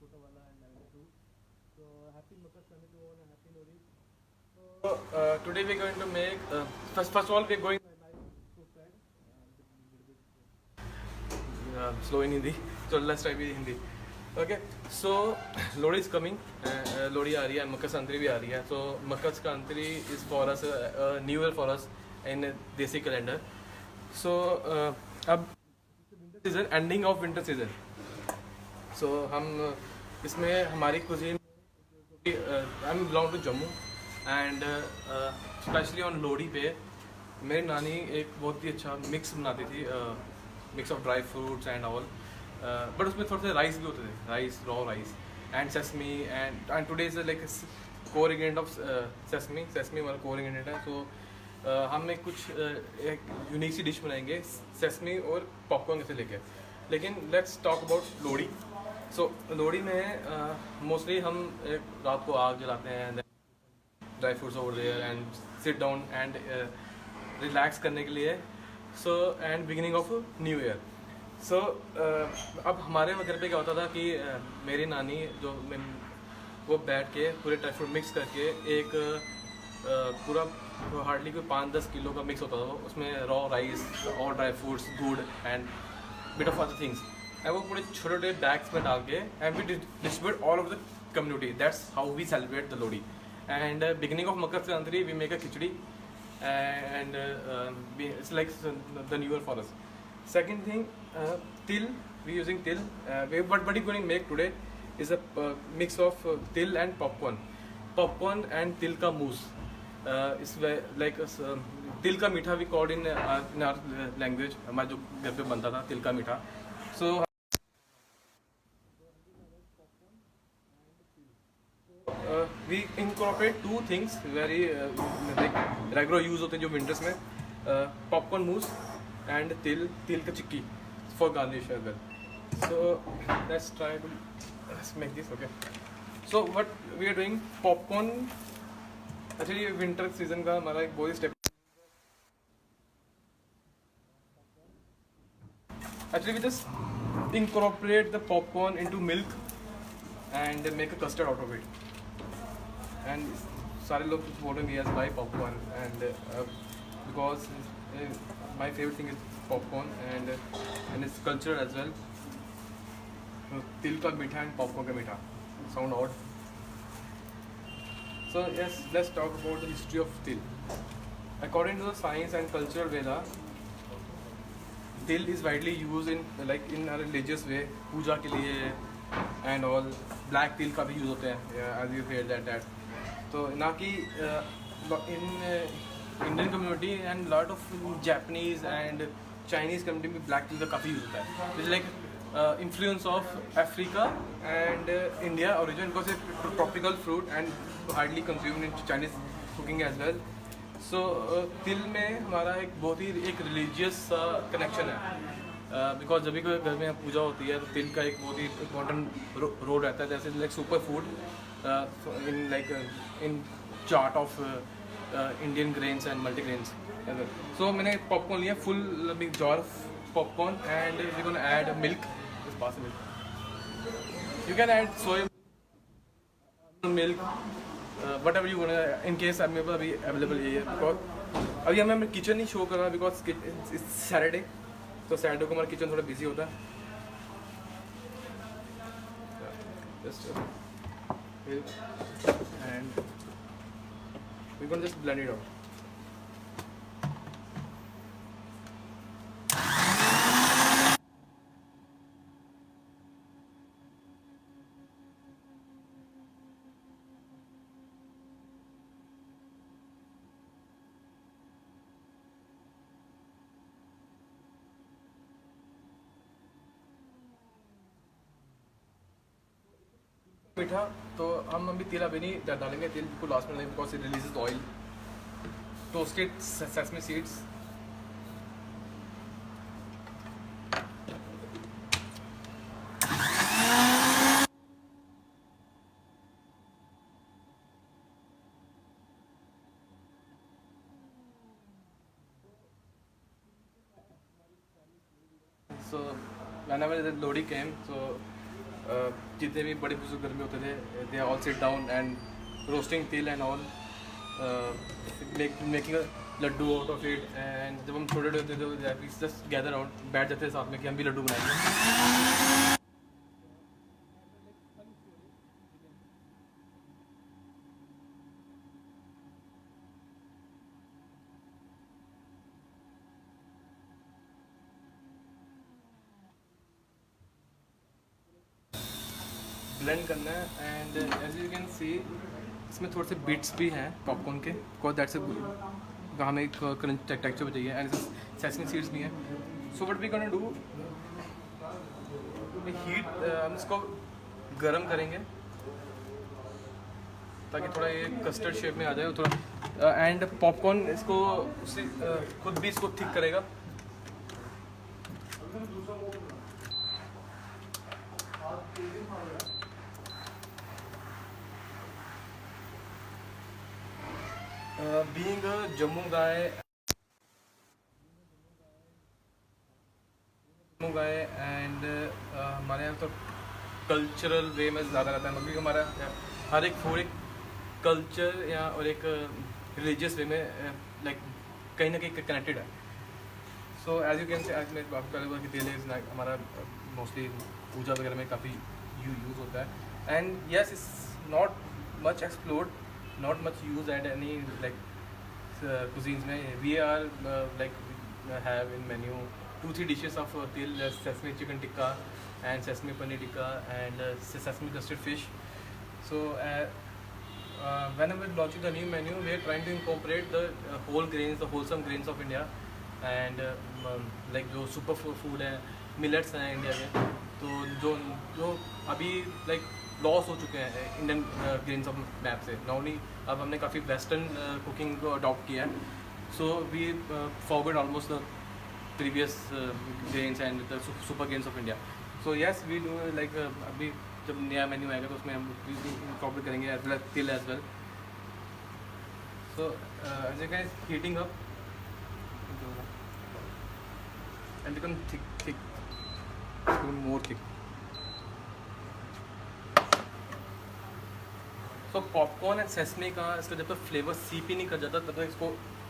छोटा वाला and Navina too. So happy Makar Sankranti to all and happy Lodi. So today we're going to make first of all we're going. My life is so sad. Slow in Hindi. So let's try with Hindi. Okay. So Lodi is coming. Lodi आ रही है, मकर संक्रांति भी आ रही है. So Makar Sankranti is for us a new year for us in देसी calendar. So अब season ending of winter season. So हम इसमें हमारी cuisine I am belong to Jammu and specially on Lohri पे मेरी नानी एक बहुत ही अच्छा मिक्स बनाती थी, mix of dry fruits and all, but उसमें थोड़े से राइस भी होते थे, rice, raw rice and sesame and today is like core ingredient of sesame हमारा कोर इंग्रेडिएंट है. सो हम एक कुछ एक यूनिक सी डिश बनाएंगे सेसमी और पॉपकॉर्न कैसे लेके. लेकिन let's talk about Lohri. So Lohri में मोस्टली हम एक रात को आग जलाते हैं, dry fruits over there and sit down and relax करने के लिए. So and beginning of new year. So अब हमारे घर पे क्या होता था कि मेरी नानी जो वो बैठ के पूरे ड्राई फ्रूट मिक्स करके एक पूरा हार्डली कोई 5-10 किलो का मिक्स होता था. उसमें रॉ राइस और dry fruits, gur and bit of other things, and वो पूरे छोटे छोटे बैग्स में डाल के and we distribute all over the community. That's how we celebrate the Lohri. And beginning of Makar Sankranti we make a khichdi and it's like the new year for us. Second thing, til, we using til. What we're going to make today is a mix of til and popcorn and til ka mousse. It's like til ka मीठा we called in our language. हमारे जो घर पे बनता था til ka मीठा. So we incorporate two things very like regular use होते हैं जो winters में, popcorn mousse and til का चिक्की for garnish as well. So let's make this. Okay. So what we are doing, popcorn actually winter season का हमारा एक बहुत ही step. Actually we just incorporate the popcorn into milk and make a custard out of it. And सारे लोग बोल रहे हैं yes buy popcorn and because my favorite thing is popcorn and it's cultural as well. तिल का मीठा and popcorn का मीठा sound odd. So yes, let's talk about the history of til. According to the science and cultural Veda, til is widely used in a religious way, पूजा के लिए and all. Black til का भी use होते हैं, as you heard that. तो ना कि in Indian community and lot of Japanese and Chinese community में ब्लैक टी का काफ़ी यूज़ होता है. It's like influence of Africa and India origin because a tropical fruit and hardly consumed in Chinese cooking as well. So तिल में हमारा एक बहुत ही एक रिलीजियस सा कनेक्शन है, बिकॉज जब भी कोई घर में पूजा होती है तो तिल का एक बहुत ही इम्पोर्टेंट रोल रहता है. जैसे like super food in chart of Indian grains and multigrains. So मैंने popcorn लिया, full big jar of popcorn and we're gonna add milk. Just pass the milk. You can add soy milk, whatever you wanna. In case मेरे पास अभी available है because अभी हमें kitchen नहीं show कर रहा because it's Saturday. तो Saturday को हमारा किचन थोड़ा busy होता है. Just milk and we're gonna just blend it out. मीठा तो हम अभी तिल अभी नहीं डालेंगे, तिल को लास्ट में डालेंगे because it releases oil. Toasted sesame seeds, so whenever the Lodi came, so जितने भी बड़े बुजुर्ग घर में होते थे, they all sit down and roasting तिल and all, making laddoo out of it. And जब हम छोटे होते थे तो जस्ट गैदर आउट, बैठ जाते थे साथ में कि हम भी लड्डू बनाएंगे। ब्लेंड करना है and as you can see इसमें थोड़े से बिट्स भी हैं पॉपकॉर्न के, बिकॉज दैट्स हमें एक क्रंच टेक्सचर भी चाहिए एंड सेसमी सीड्स भी हैं। So what we gonna do, heat हम इसको गरम करेंगे ताकि थोड़ा ये कस्टर्ड शेप में आ जाए थोड़ा, एंड पॉपकॉर्न इसको उसी खुद भी इसको थिक करेगा। Being a Jammu guy and हमारे यहाँ तो कल्चरल वे में ज़्यादा रहता है, क्योंकि हमारा हर एक फूड एक कल्चर या और एक रिलीजियस वे में लाइक कहीं ना कहीं कनेक्टेड है। So as you can say आज मैं आपको पहले बोला कि तेल हमारा मोस्टली पूजा वगैरह में काफ़ी यूज़ होता है। And yes it's not much explored, not much used at any like cuisines में। we are like have in menu 2-3 dishes of til, sesame chicken tikka and sesame paneer tikka and sesame custard fish। so whenever launching the new menu we are trying to incorporate the whole grains, the wholesome grains of India and like जो super food है, millets हैं India के, तो जो अभी like loss हो चुके हैं इंडियन ग्रेन्स ऑफ मैप से। नॉर्मली अब हमने काफ़ी वेस्टर्न कुकिंग को अडॉप्ट किया है, so we forget almost the previous grains and the super grains of India. So yes we do like अभी जब नया मेन्यू आएगा तो उसमें हम इंकॉर्पोरेट करेंगे एज वेल तिल as well. So as a guys heating up and become thick more thick. So popcorn and sesame का इसका जब तक फ्लेवर सीप ही नहीं कर जाता तब तक इसको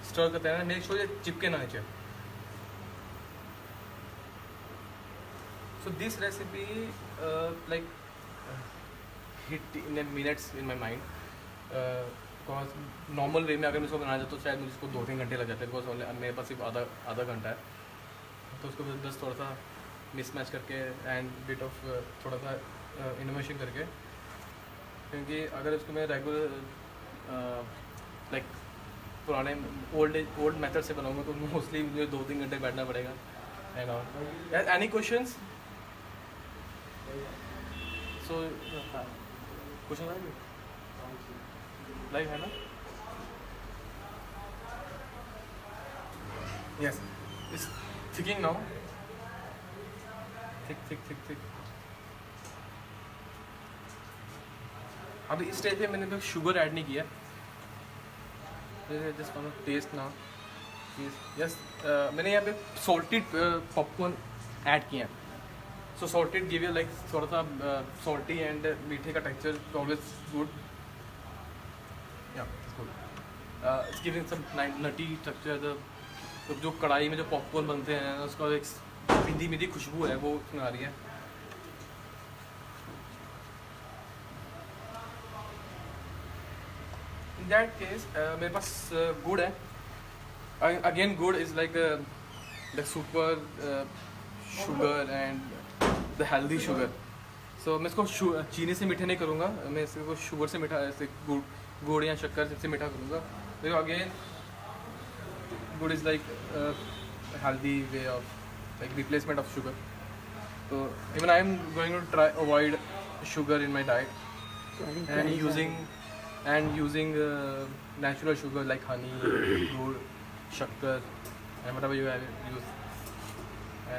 स्टर करते हैं, मेक श्योर ये चिपके ना नीचे। So this recipe like hit in A minutes in my mind, because normal way में अगर मैं इसको बनाया जाता तो शायद मुझे इसको 2-3 घंटे लग जाते हैं, बिकॉज मेरे पास सिर्फ आधा घंटा है। तो उसको बस थोड़ा सा मिसमैच करके एंड बिट ऑफ थोड़ा सा इनोवेशन करके, क्योंकि अगर उसको मैं रेगुलर लाइक पुराने ओल्ड मेथड से बनाऊंगा तो मोस्टली मुझे 2-3 घंटे बैठना पड़ेगा। And all any questions? So question आएंगे लाइव है ना? Yes it's thickening now, thick. अभी इस स्टेज पे मैंने तो शुगर ऐड नहीं किया, just want to test now please. Yes मैंने यहाँ पे सॉल्टेड पॉपकॉर्न ऐड किया है। सो सॉल्टेड गिव यू लाइक थोड़ा सा सॉल्टी एंड मीठे का टेक्सचर ऑलवेज गुड, या it's giving some nutty texture. तो जो कढ़ाई में जो पॉपकॉर्न बनते हैं उसका एक मीठी खुशबू है वो उसमें आ रही है। In that case, मेरे पास गुड़ है। Again, गुड़ is like the super sugar and the healthy sugar. So मैं इसको चीनी से मीठा नहीं करूँगा, मैं इसको शुगर से मीठा, ऐसे गुड़ या शक्कर से मीठा करूँगा। तो again, गुड़ is like healthy way of like replacement of sugar. So even I am going to try avoid sugar in my diet and using natural sugar like honey, गुड़, शक्कर and whatever you have use.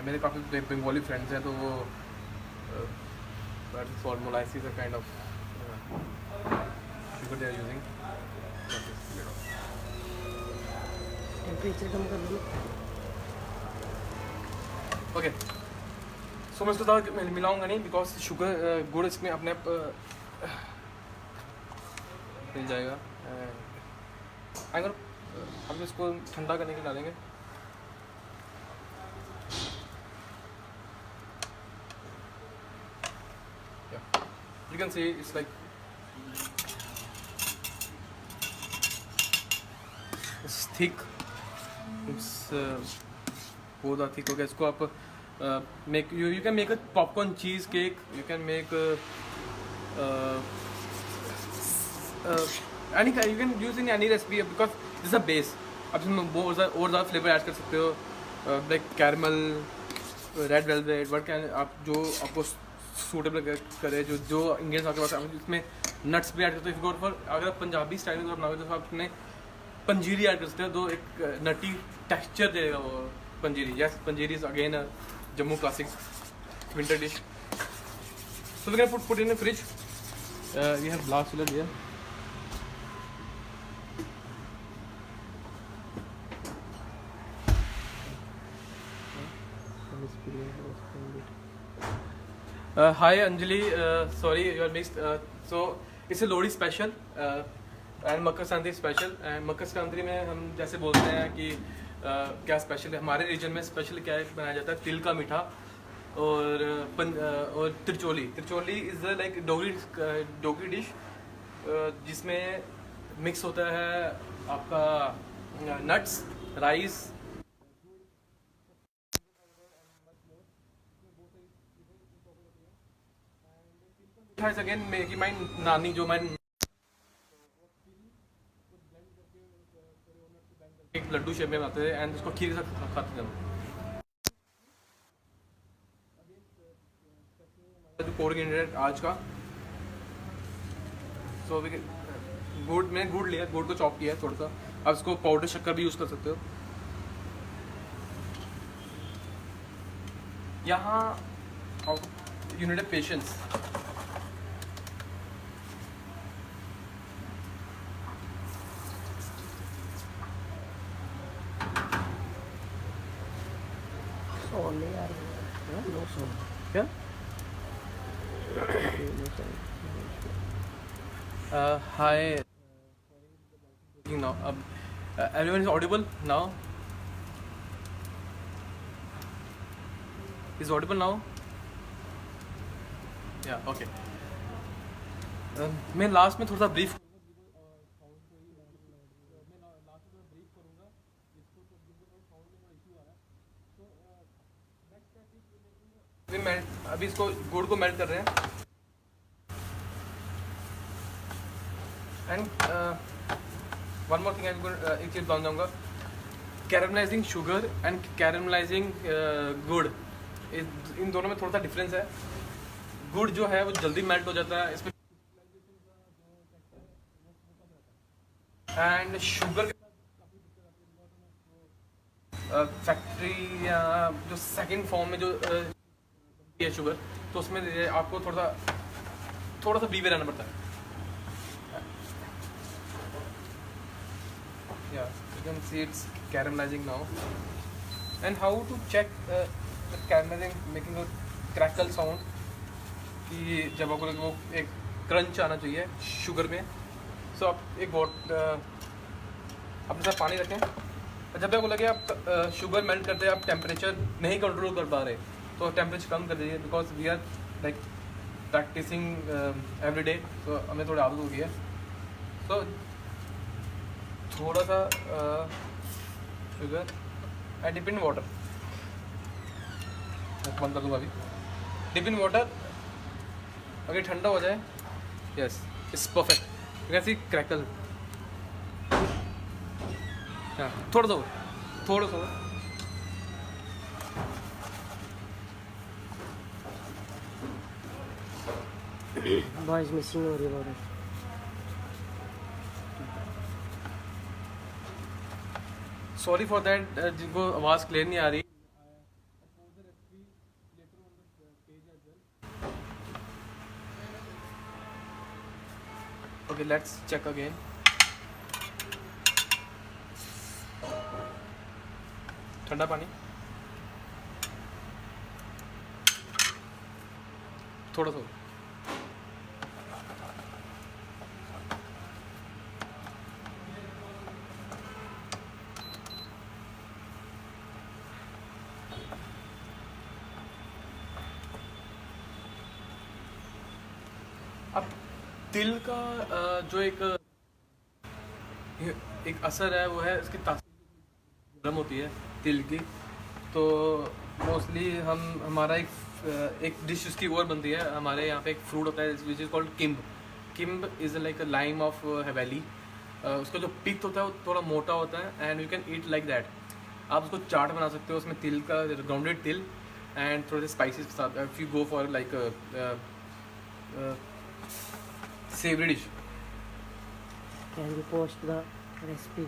मेरे काफ़ी Bengali friends हैं तो वो for molasses a kind of sugar they are using. Temperature कम कर लो। Okay. सो मैं इसको ज़्यादा मिलाऊंगा नहीं, बिकॉज शुगर गुड़ इसमें अपने आप मिल जाएगा। अगर हम इसको ठंडा करने के लिए डालेंगे। You can see it's like it's thick. It's बहुत ज़्यादा थिक हो गया। इसको आप make you can make a popcorn cheese cake. You can make any you can use in any recipe because this is a base. आप इसमें बहुत ज़्यादा फ्लेवर ऐड कर सकते हो, like caramel, red velvet, what can आप जो आपको सूटेबल करे, जो जो इंग्रेडिएंट्स आपके पास, आप इसमें नट्स भी ऐड करते हो। फॉर अगर आप पंजाबी स्टाइल में बनाओगे तो आप इसमें पंजीरी ऐड कर सकते हो, तो एक नटी टेक्सचर देगा वो panjiri. Yes, panjiri is again a Jammu classic winter dish. So we can put in a fridge. We have glass filler here. Hi Anjali, sorry you are mixed. So it's a Lodi special and Makar Sankranti special. And Makar Sankranti में हम जैसे बोलते हैं कि क्या special है हमारे reason में, स्पेशल क्या है बनाया जाता है, तिल का मीठा और त्रिचोली इज़ लाइक डोगरी डिश जिसमें मिक्स होता है आपका नट्स, राइस, अगेन मेरी माई नानी जो मैं एक लड्डू शेप में बनाते थे एंड उसको खीर के साथ खाते थे। जो कोर इंग्रेडिएंट आज का, सो गुड़, मैंने गुड़ लिया, गुड़ को चॉप किया है थोड़ा सा। आप इसको पाउडर शक्कर भी यूज़ कर सकते हो। यहाँ यू नीड पेशेंस। क्या हाय नाउ, अब everyone is Audible now, is Audible now, या ओके। मैं लास्ट में थोड़ा सा ब्रीफ अभी इसको गुड़ को मेल्ट कर रहे हैं। एंड वन मोर थिंग, एक चीज़ बताना चाहूँगा, कैरमलाइजिंग शुगर एंड कैरमलाइजिंग गुड़, इन दोनों में थोड़ा सा डिफरेंस है। गुड़ जो है वो जल्दी मेल्ट हो जाता है, इसमें एंड शुगर फैक्ट्री या जो सेकंड फॉर्म में जो है शुगर, तो उसमें आपको थोड़ा सा बीवे रहना पड़ता है। Yeah, you can see it's caramelizing now. And how to check the caramelizing, making a crackle sound, कि जब आपको वो एक क्रंच आना चाहिए शुगर में। सो आप एक अपने साथ पानी रखें, और जब आपको लगे आप शुगर मेल्ट करते हैं, आप टेम्परेचर नहीं कंट्रोल कर पा रहे, तो टेम्परेचर कम कर दीजिए, because we are like practising every day, तो हमें थोड़ी आदत हो गई है। तो थोड़ा सा sugar and dip in water, बंद कर दूँगा अभी। डिप इन वाटर, अगर ठंडा हो जाए, yes it's perfect, you can C crackle. हाँ, थोड़ा सा वॉइस मिसिंग हो रही है बहुत। सॉरी फॉर दैट, जिनको आवाज़ क्लियर नहीं आ रही। Okay, let's check again. ठंडा पानी, थोड़ा सा अब तिल का जो एक असर है वो है इसकी तासीर गर्म होती है तिल की। तो मोस्टली हमारा एक डिश उसकी और बनती है। हमारे यहाँ पे एक फ्रूट होता है which is called kimb. Kimb is like a lime of heavily. उसका जो पिथ होता है वो थोड़ा मोटा होता है and you can eat like that. आप उसको चाट बना सकते हो उसमें तिल का ग्राउंडेड तिल एंड थोड़े से स्पाइसेस के साथ। If you go for like savory dish. Can you post the recipe?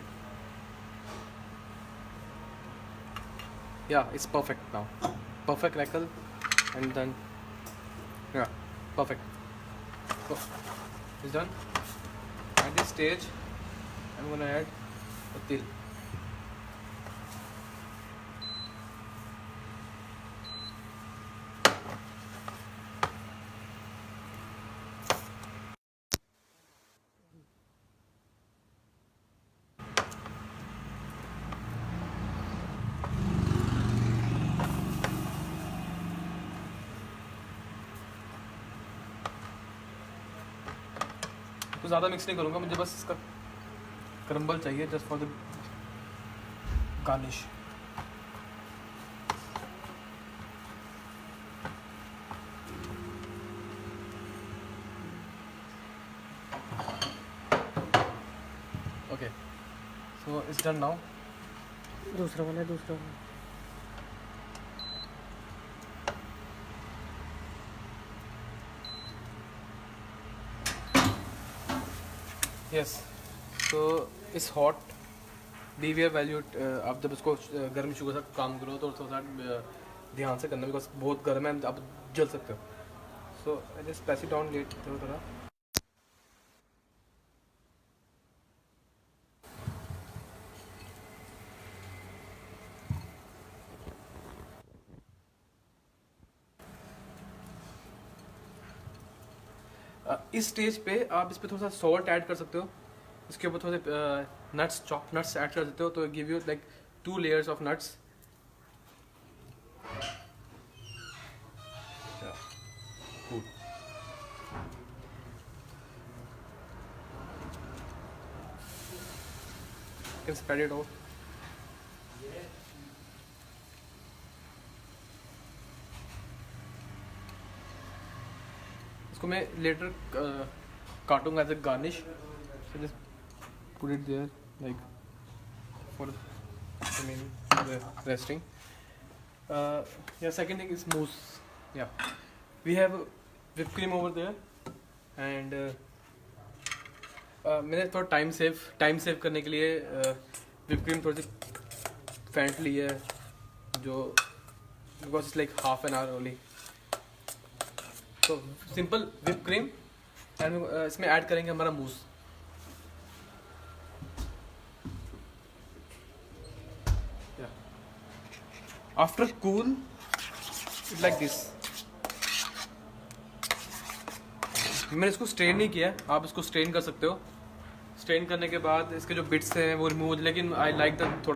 Yeah, it's perfect now. Perfect crackle and then yeah, perfect. So it's done. At this stage, I'm gonna add the til. तो ज़्यादा mix नहीं करूँगा, मुझे बस इसका crumble चाहिए just for the garnish. Okay, so it's done now. दूसरा वाला यस, तो इस हॉट बी वेयर वैल्यूड। आप जब इसको गर्म शुगर से काम करो तो थोड़ा सा ध्यान से करना, बिकॉज बहुत गर्म है, आप जल सकते हो। So just press it down let थोड़ा। इस स्टेज पे आप इस पे थोड़ा सा सॉल्ट ऐड कर सकते हो। इसके ऊपर थोड़े नट्स, चॉप नट्स ऐड कर सकते हो तो give you like 2 layers of nuts. Can spread it out. इसको मैं लेटर काटूंगा as a garnish. So just put it there like for resting. Yeah, second thing is mousse. Yeah, we have whipped cream over there and मैंने थोड़ा time save करने के लिए whipped cream थोड़ी सी फेंट ली है, जो because it's like half an hour only. तो सिंपल whipped cream एंड इसमें ऐड करेंगे हमारा mousse. After cool like this. मैंने इसको स्ट्रेन नहीं किया, आप इसको स्ट्रेन कर सकते हो। स्ट्रेन करने के बाद इसके जो बिट्स हैं वो रिमूव, लेकिन आई लाइक द थोड़ा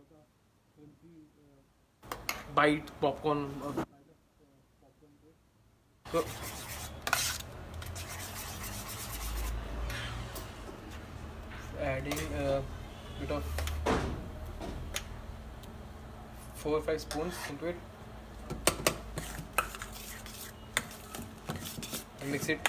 बाइट पॉपकॉर्न। तो adding a bit of 4 or 5 spoons into it and mix it.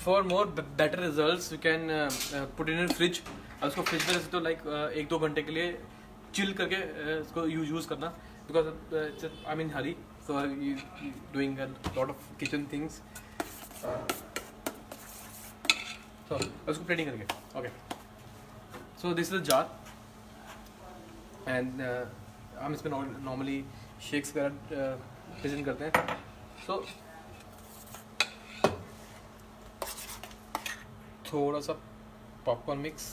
For more better results, you can put it in fridge. और उसको फ्रिज में रख दो लाइक 1-2 घंटे के लिए चिल करके इसको यूज़ करना, because I mean hurry, so you doing a lot of kitchen things. So उसको प्लेटिंग करके okay. So this is a jar and हम इसमें नॉर्मली शेक्स वगैरह प्रेजेंट करते हैं। सो थोड़ा सा पॉपकॉर्न मिक्स,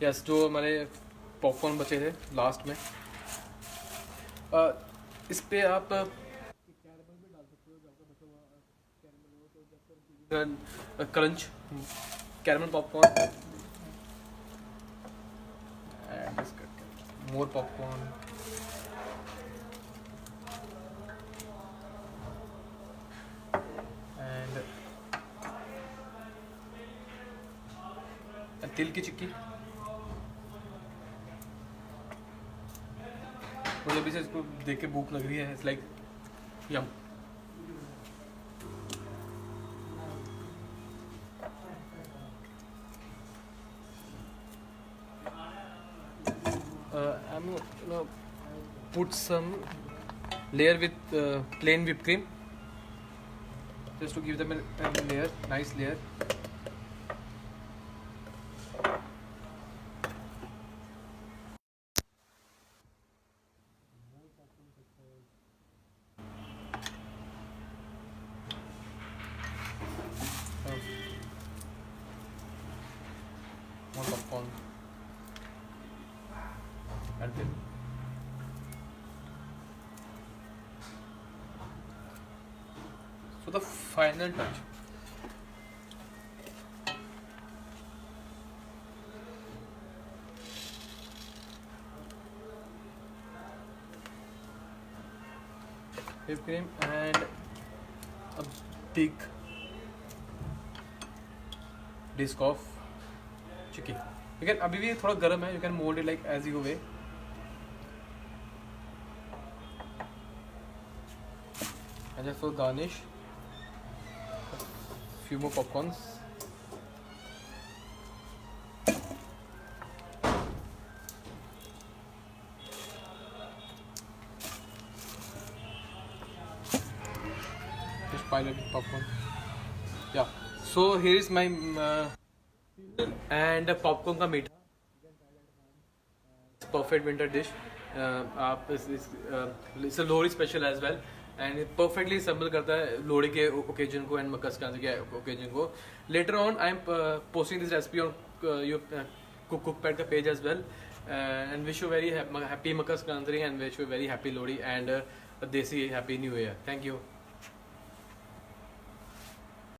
यस जो हमारे पॉपकॉर्न बचे थे लास्ट में, इस पे आप कैरेमल भी डाल सकते हो, जो आपका बचा हुआ कैरेमल हो, तो जब crunch caramel popcorn and more popcorn, and तिल की चिक्की। मुझे अभी से इसको देख के भूख लग रही है, it's like Yama. I'm gonna put some layer with plain whipped cream just to give them a layer, nice layer. More popcorn. And then so the final touch, whipped cream and a big disc of chicken. You can अभी भी थोड़ा गर्म है, you can mold it like as you way. And just for garnish, few more popcorns. Just pile it with popcorn. Yeah. So here is my and popcorn का मीठा. Perfect winter dish. आप इस Lohri special as well and perfectly symbol करता है लोहड़ी के occasion को and Makar Sankranti के occasion को. Later on I am posting this recipe on your Cookpad का page as well and wish you very happy Makar Sankranti and wish you very happy Lohri and desi happy new year. Thank you.